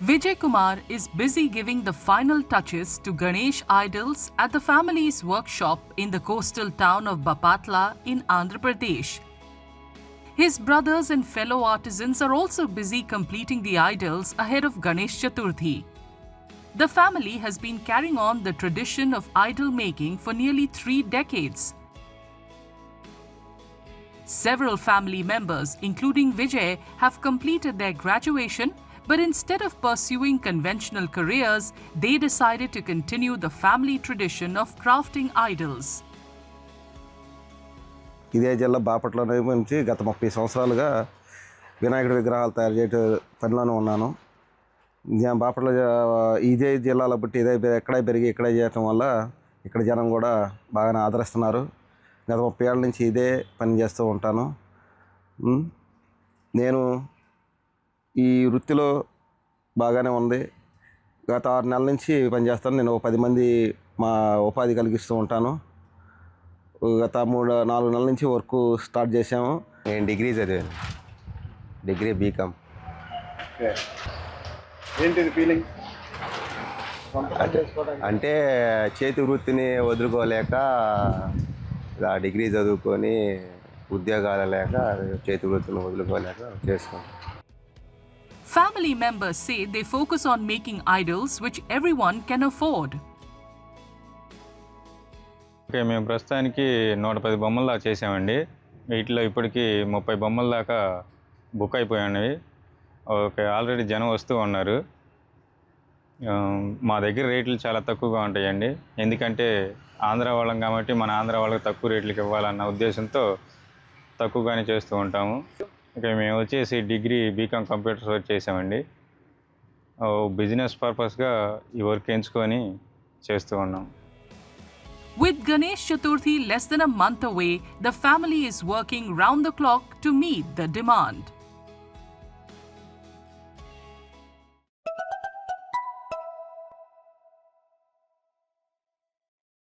Vijay Kumar is busy giving the final touches to Ganesh idols at the family's workshop in the coastal town of Bapatla in Andhra Pradesh. His brothers and fellow artisans are also busy completing the idols ahead of Ganesh Chaturthi. The family has been carrying on the tradition of idol making for nearly 3 decades. Several family members, including Vijay, have completed their graduation, but instead of pursuing conventional careers, they decided to continue the family tradition of crafting idols. ఇదే జిల్లా బాపట్ల నుంచి గత 30 సంవత్సరాలుగా వినాయకుడి విగ్రహాలు తయారు చేయడం పనిలోనే ఉన్నాను. నేను బాపట్ల ఇదే జిల్లాలో పుట్టి ఇక్కడే పెరిగి ఇక్కడే చేయటం వల్ల ఇక్కడ జనం కూడా బాగానే ఆదరిస్తున్నారు. గత 30 ఏళ్ళ నుంచి ఇదే పని చేస్తూ ఉంటాను. నేను ఈ వృత్తిలో బాగానే ఉంది. గత 6 నెలల నుంచి పనిచేస్తాను. నేను 10 మంది మా ఉపాధి కలిగిస్తూ ఉంటాను. గత 4 నెలల నుంచి వర్క్ స్టార్ట్ చేసాము. నేను డిగ్రీ చదివాను, డిగ్రీ బీకామ్. ఏంటిది ఫీలింగ్? అంటే చేతి వృత్తిని వదులుకోలేక డిగ్రీ చదువుకొని ఉద్యోగాలు లేక చేతి వృత్తిని వదులుకోలేక చేసుకున్నాను. Family members say they focus on making idols which everyone can afford. మేము ప్రస్తుతానికి 110 బొమ్మల దాకా చేసామండి. వీటిలో ఇప్పటికీ 30 బొమ్మల దాకా బుక్ అయిపోయినవి. ఆల్రెడీ జనం వస్తూ ఉన్నారు. మా దగ్గర రేట్లు చాలా తక్కువగా ఉంటాయండి. ఎందుకంటే ఆంధ్ర వాళ్ళం కాబట్టి మన ఆంధ్ర వాళ్ళకి తక్కువ రేట్లకి ఇవ్వాలన్న ఉద్దేశంతో తక్కువగానే చేస్తూ ఉంటాము. మేము వచ్చేసి డిగ్రీ బీకామ్ కంప్యూటర్స్ వర్క్ చేసామండి. బిజినెస్ పర్పస్గా ఈ వర్క్ ఎంచుకొని చేస్తూ ఉన్నాం. With Ganesh Chaturthi less than a month away, the family is working round the clock to meet the demand.